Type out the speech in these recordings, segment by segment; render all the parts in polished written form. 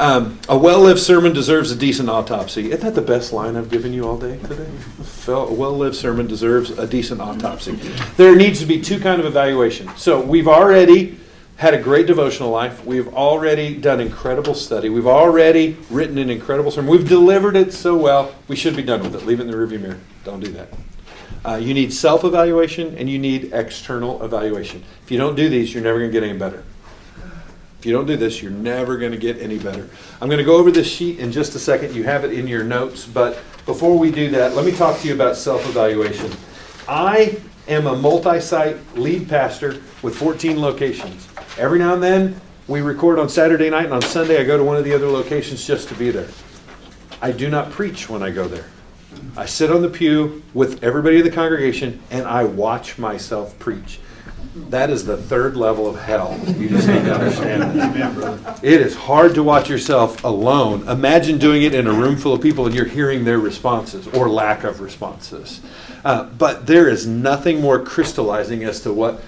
A well-lived sermon deserves a decent autopsy. Isn't that the best line I've given you all day today? A well-lived sermon deserves a decent autopsy. There needs to be two kinds of evaluation. So we've already had a great devotional life. We've already done incredible study. We've already written an incredible sermon. We've delivered it so well, we should be done with it. Leave it in the rearview mirror. Don't do that. You need self-evaluation and you need external evaluation. If you don't do these, you're never going to get any better. If you don't do this, you're never going to get any better. I'm going to go over this sheet in just a second. You have it in your notes. But before we do that, let me talk to you about self-evaluation. I am a multi-site lead pastor with 14 locations. Every now and then, we record on Saturday night, and on Sunday, I go to one of the other locations just to be there. I do not preach when I go there. I sit on the pew with everybody in the congregation, and I watch myself preach. That is the third level of hell. You just need to understand that. It is hard to watch yourself alone. Imagine doing it in a room full of people and you're hearing their responses or lack of responses. But there is nothing more crystallizing as to what,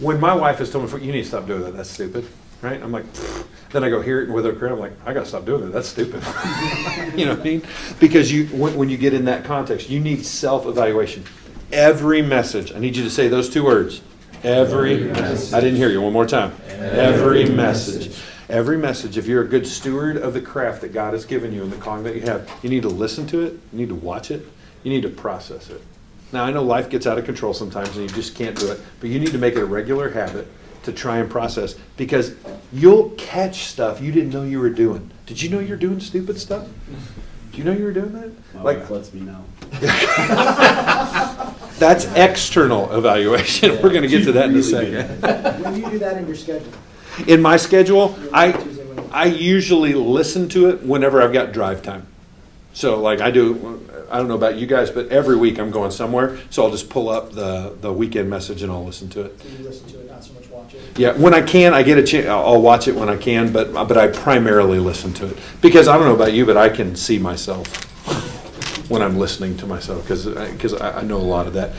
when my wife has told me, you need to stop doing that, that's stupid. Right? I'm like, pfft. Then I go hear it with her crowd. I'm like, I got to stop doing that. That's stupid. You know what I mean? Because when you get in that context, you need self-evaluation. Every message, I need you to say those two words. Every message. I didn't hear you. One more time. Every message. Every message. If you're a good steward of the craft that God has given you and the calling that you have, you need to listen to it. You need to watch it. You need to process it. Now, I know life gets out of control sometimes and you just can't do it, but you need to make it a regular habit to try and process, because you'll catch stuff you didn't know you were doing. Did you know you're doing stupid stuff? Do you know you were doing that? My wife lets me know. That's external evaluation. Yeah. We're going to get to that in a second. When do you do that in your schedule? In my schedule, I usually listen to it whenever I've got drive time. So like I don't know about you guys, but every week I'm going somewhere, so I'll just pull up the weekend message and I'll listen to it. So you listen to it, not so much watch it? Yeah, when I can, I get a chance. I'll watch it when I can, but I primarily listen to it. Because I don't know about you, but I can see myself when I'm listening to myself, because I know a lot of that.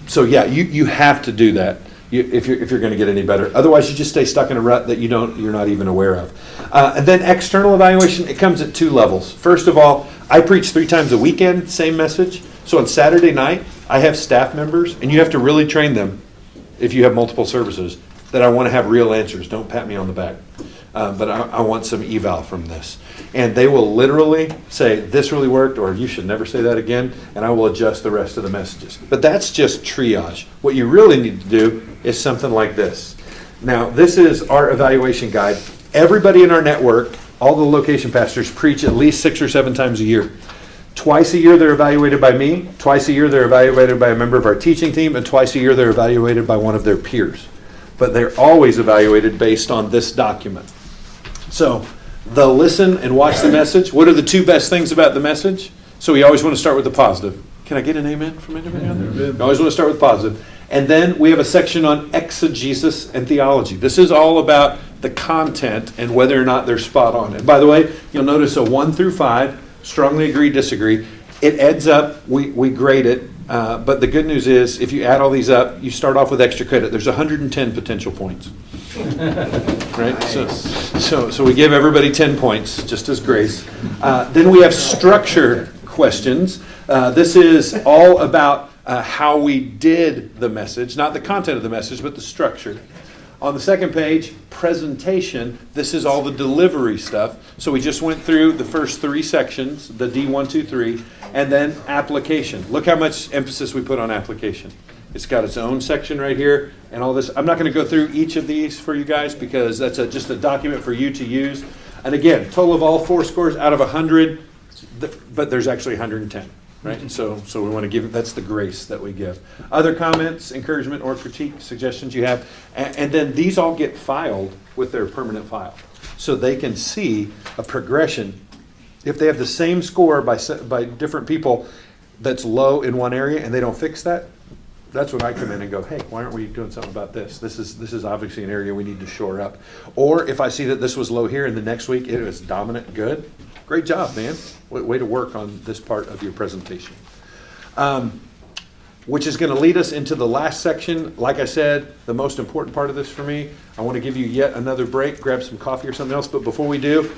So yeah, you have to do that if you're going to get any better. Otherwise, you just stay stuck in a rut that you're not even aware of. And then external evaluation, it comes at two levels. First of all, I preach 3 times a weekend, same message. So on Saturday night, I have staff members, and you have to really train them if you have multiple services, that I want to have real answers. Don't pat me on the back. But I want some eval from this. And they will literally say, this really worked, or you should never say that again, and I will adjust the rest of the messages. But that's just triage. What you really need to do is something like this. Now, this is our evaluation guide. Everybody in our network, all the location pastors, preach at least 6 or 7 times a year. Twice a year they're evaluated by me, twice a year they're evaluated by a member of our teaching team, and twice a year they're evaluated by one of their peers. But they're always evaluated based on this document. So they'll listen and watch the message. What are the 2 best things about the message? So we always want to start with the positive. Can I get an amen from anybody out there? We always want to start with positive. And then we have a section on exegesis and theology. This is all about the content and whether or not they're spot on. And by the way, you'll notice a 1 through 5, strongly agree, disagree. It adds up. We grade it. But the good news is, if you add all these up, you start off with extra credit. There's 110 potential points. Right? Nice. So we give everybody 10 points, just as grace. Then we have structured questions. This is all about how we did the message, not the content of the message, but the structure. On the second page, presentation, this is all the delivery stuff. So we just went through the first 3 sections, the D1, 2, 3, and then application. Look how much emphasis we put on application. It's got its own section right here and all this. I'm not going to go through each of these for you guys because that's just a document for you to use. And again, total of all 4 scores out of 100, but there's actually 110. Right? So we want to give, that's the grace that we give. Other comments, encouragement, or critique, suggestions you have. And then these all get filed with their permanent file. So they can see a progression. If they have the same score by different people that's low in one area and they don't fix that, that's when I come in and go, hey, why aren't we doing something about this? This is obviously an area we need to shore up. Or if I see that this was low here and the next week it was dominant, good. Great job, man. Way to work on this part of your presentation. Which is going to lead us into the last section. Like I said, the most important part of this for me, I want to give you yet another break, grab some coffee or something else. But before we do,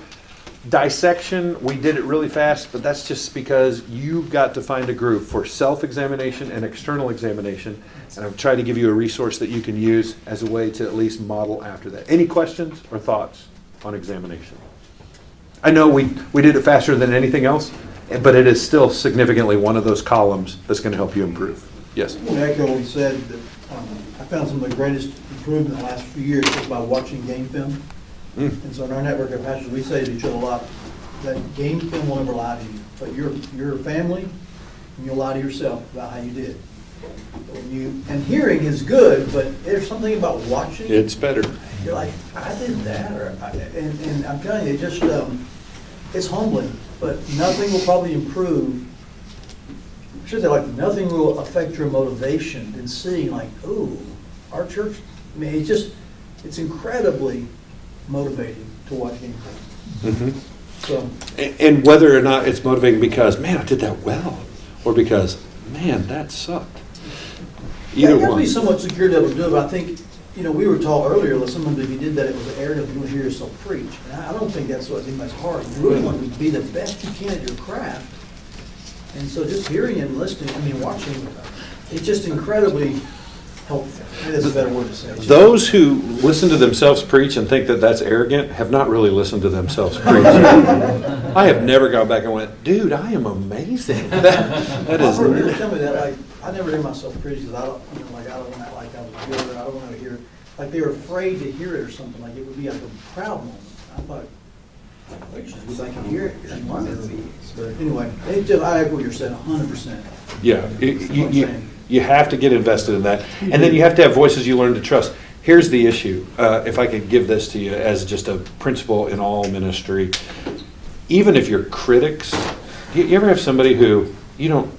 Dissection, we did it really fast, but that's just because you've got to find a group for self-examination and external examination. And I've tried to give you a resource that you can use as a way to at least model after that. Any questions or thoughts on examination? I know we did it faster than anything else, but it is still significantly one of those columns that's going to help you improve. Yes? I want to echo what he said, that I found some of the greatest improvement in the last few years just by watching game film. And so in our network of pastors, we say to each other a lot, that game film will never lie to you, but your family, and you'll lie to yourself about how you did. And hearing is good, but there's something about watching. It's better. You're like, I did that, and I'm telling you, it just, it's humbling, but nothing will probably improve. I should say, like, nothing will affect your motivation than seeing, like, ooh, our church, I mean, it's incredibly motivating to watch game film. Mm-hmm. So, And whether or not it's motivating because, man, I did that well, or because, man, that sucked. yeah, Either you have to one. be somewhat secure to be able to do it, but I think, we were taught earlier that sometimes if you did that, it was an area of you want to hear yourself preach. And I don't think that's what's anybody's heart. You really want to be the best you can at your craft. And so just hearing and listening, watching, it's just incredibly helpful. Maybe that's a better word to say. Those who listen to themselves preach and think that that's arrogant have not really listened to themselves preach. I have never gone back and went, dude, I am amazing. That is. I've heard people tell me that, like, I never hear myself preach because I don't want to act like I was good, or I don't want to hear it. Like they were afraid to hear it or something, like it would be like a proud moment. I thought, I wish I could hear it. But anyway, I echo what you're saying 100%. Yeah, you have to get invested in that. And then you have to have voices you learn to trust. Here's the issue, if I could give this to you as just a principle in all ministry. Even if you're critics, you ever have somebody who you don't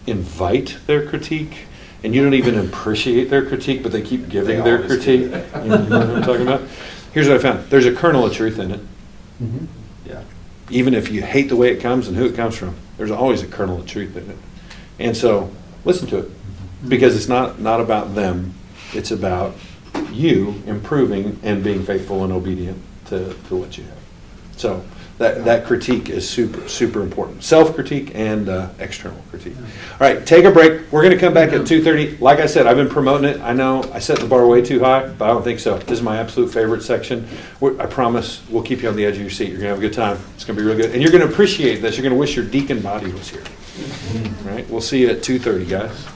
invite their critique, and you don't even appreciate their critique, but they keep giving their critique? You know what I'm talking about? Here's what I found. There's a kernel of truth in it. Mm-hmm. Yeah. Even if you hate the way it comes and who it comes from, there's always a kernel of truth in it. And so listen to it, because it's not about them. It's about you improving and being faithful and obedient to what you have. So that critique is super, super important. Self-critique and external critique. All right, take a break. We're going to come back at 2:30. Like I said, I've been promoting it. I know I set the bar way too high, but I don't think so. This is my absolute favorite section. I promise we'll keep you on the edge of your seat. You're going to have a good time. It's going to be really good. And you're going to appreciate this. You're going to wish your deacon body was here. All right, we'll see you at 2:30, guys.